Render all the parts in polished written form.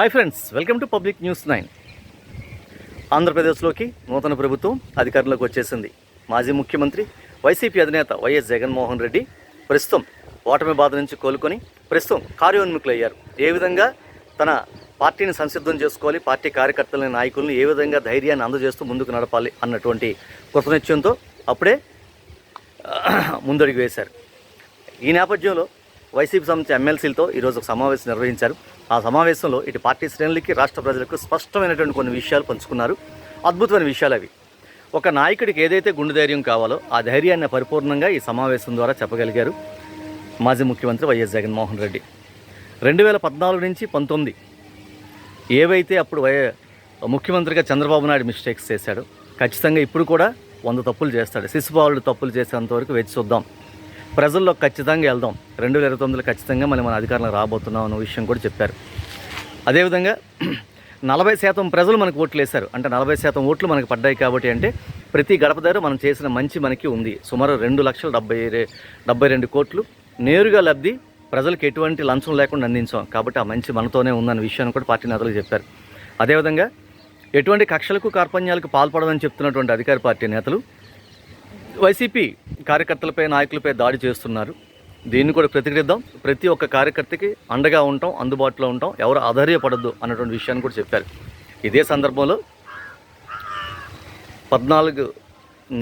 Hi friends, welcome to public news 9. ఆంధ్రప్రదేశ్లోకి నూతన ప్రభుత్వం అధికారంలోకి వచ్చేసింది. మాజీ ముఖ్యమంత్రి వైసీపీ అధినేత వైఎస్ జగన్మోహన్ రెడ్డి ప్రస్తుతం ఓటమి బాధ నుంచి కోలుకొని ప్రస్తుతం కార్యోన్ముఖులయ్యారు. ఏ విధంగా తన పార్టీని సంసిద్ధం చేసుకోవాలి, పార్టీ కార్యకర్తలని నాయకులను ఏ విధంగా ధైర్యాన్ని అందజేస్తూ ముందుకు నడపాలి అన్నటువంటి కృతనిశ్చయంతో అప్పుడే ముందడుగు వేశారు. ఈ నేపథ్యంలో వైసీపీ సంబంధించిన ఎమ్మెల్సీలతో ఈరోజు ఒక సమావేశం నిర్వహించారు. ఆ సమావేశంలో ఇటు పార్టీ శ్రేణులకి రాష్ట్ర ప్రజలకు స్పష్టమైనటువంటి కొన్ని విషయాలు పంచుకున్నారు. అద్భుతమైన విషయాలు అవి. ఒక నాయకుడికి ఏదైతే గుండె ధైర్యం కావాలో ఆ ధైర్యాన్ని పరిపూర్ణంగా ఈ సమావేశం ద్వారా చెప్పగలిగారు మాజీ ముఖ్యమంత్రి వైఎస్ జగన్మోహన్ రెడ్డి. 2014 నుంచి 19 ఏవైతే అప్పుడు ముఖ్యమంత్రిగా చంద్రబాబు నాయుడు మిస్టేక్స్ చేశాడో ఖచ్చితంగా ఇప్పుడు కూడా 100 తప్పులు చేస్తాడు. శిశుపాలుడు తప్పులు చేసేంతవరకు వేచి చూద్దాం. ప్రజల్లో ఖచ్చితంగా వెళ్దాం. 2029 ఖచ్చితంగా మన అధికారంలో రాబోతున్నాం అన్న విషయం కూడా చెప్పారు. అదేవిధంగా 40% ప్రజలు మనకు ఓట్లు వేశారు. అంటే 40% ఓట్లు మనకు పడ్డాయి కాబట్టి అంటే ప్రతి గడప దగ్గర మనం చేసిన మంచి మనకి ఉంది. సుమారు 2,72 కోట్లు నేరుగా లబ్ధి ప్రజలకు ఎటువంటి లంచం లేకుండా అందించాం. కాబట్టి ఆ మంచి మనతోనే ఉందన్న విషయాన్ని కూడా పార్టీ నేతలు చెప్పారు. అదేవిధంగా ఎటువంటి కక్షలకు కార్పణ్యాలకు పాల్పడదని చెప్తున్నటువంటి అధికార పార్టీ నేతలు వైసీపీ కార్యకర్తలపై నాయకులపై దాడి చేస్తున్నారు. దీన్ని కూడా ప్రతిఘటిద్దాం. ప్రతి ఒక్క కార్యకర్తకి అండగా ఉంటాం, అందుబాటులో ఉంటాం, ఎవరు ఆధార్యపడద్దు అన్నటువంటి విషయాన్ని కూడా చెప్పారు. ఇదే సందర్భంలో 14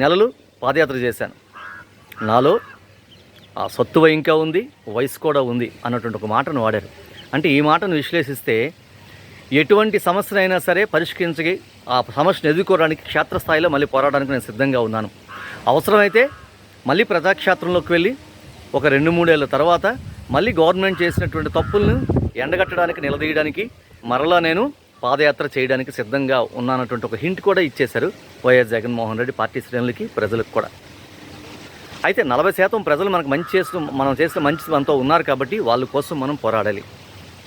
నెలలు పాదయాత్ర చేశాను. నాలో ఆ సత్తువ ఇంకా ఉంది, వయసు కూడా ఉంది అన్నటువంటి ఒక మాటను వాడారు. అంటే ఈ మాటను విశ్లేషిస్తే ఎటువంటి సమస్యనైనా సరే పరిష్కరించి ఆ సమస్యను ఎదుర్కోవడానికి క్షేత్రస్థాయిలో మళ్ళీ పోరాడడానికి నేను సిద్ధంగా ఉన్నాను. అవసరమైతే మళ్ళీ ప్రజాక్షేత్రంలోకి వెళ్ళి ఒక 2-3 ఏళ్ళ తర్వాత మళ్ళీ గవర్నమెంట్ చేసినటువంటి తప్పులను ఎండగట్టడానికి నిలదీయడానికి మరలా నేను పాదయాత్ర చేయడానికి సిద్ధంగా ఉన్నానటువంటి ఒక హింట్ కూడా ఇచ్చేశారు వైఎస్ జగన్మోహన్ రెడ్డి పార్టీ శ్రేణులకి, ప్రజలకు కూడా. అయితే 40% ప్రజలు మనకు మనం చేసిన మంచి మనతో ఉన్నారు కాబట్టి వాళ్ళ కోసం మనం పోరాడాలి.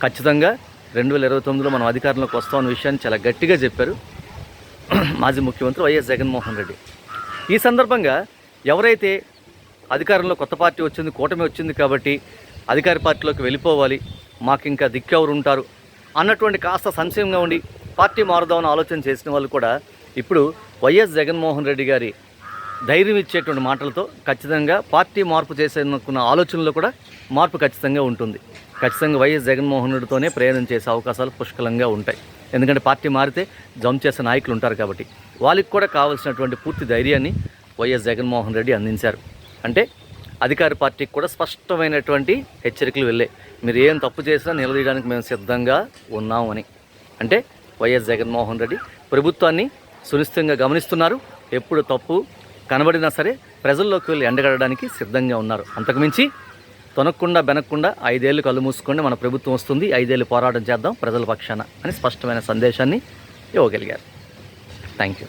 ఖచ్చితంగా 2029లో మనం అధికారంలోకి వస్తామన్న విషయాన్ని చాలా గట్టిగా చెప్పారు మాజీ ముఖ్యమంత్రి వైఎస్ జగన్మోహన్ రెడ్డి. ఈ సందర్భంగా ఎవరైతే అధికారంలో కొత్త పార్టీ వచ్చింది, కూటమి వచ్చింది కాబట్టి అధికార పార్టీలోకి వెళ్ళిపోవాలి, మాకు ఇంకా దిక్కెవరు ఉంటారు అన్నటువంటి కాస్త సంశయంగా ఉండి పార్టీ మారుదామని ఆలోచన చేసిన వాళ్ళు కూడా ఇప్పుడు వైఎస్ జగన్మోహన్ రెడ్డి గారి ధైర్యం ఇచ్చేటువంటి మాటలతో ఖచ్చితంగా పార్టీ మార్పు చేసేనుకున్న ఆలోచనలో కూడా మార్పు ఖచ్చితంగా ఉంటుంది. ఖచ్చితంగా వైఎస్ జగన్మోహన్ రెడ్డితోనే ప్రయాణం చేసే అవకాశాలు పుష్కలంగా ఉంటాయి. ఎందుకంటే పార్టీ మారితే జంప్ చేసే నాయకులు ఉంటారు కాబట్టి వాళ్ళకి కూడా కావాల్సినటువంటి పూర్తి ధైర్యాన్ని వైఎస్ జగన్మోహన్ రెడ్డి అందించారు. అంటే అధికార పార్టీకి కూడా స్పష్టమైనటువంటి హెచ్చరికలు వెళ్ళాయి. మీరు ఏం తప్పు చేసినా నిలదీయడానికి మేము సిద్ధంగా ఉన్నామని. అంటే వైఎస్ జగన్మోహన్ రెడ్డి ప్రభుత్వాన్ని సునిశ్చితంగా గమనిస్తున్నారు. ఎప్పుడు తప్పు కనబడినా సరే ప్రజల్లోకి వెళ్ళి ఎండగడడానికి సిద్ధంగా ఉన్నారు. అంతకుమించి తొనక్కుండా బెనక్కుండా 5 ఏళ్ళు కళ్ళు మూసుకోండి, మన ప్రభుత్వం వస్తుంది, 5 ఏళ్ళు పోరాటం చేద్దాం ప్రజల పక్షాన అని స్పష్టమైన సందేశాన్ని ఇవ్వగలిగారు. Thank you.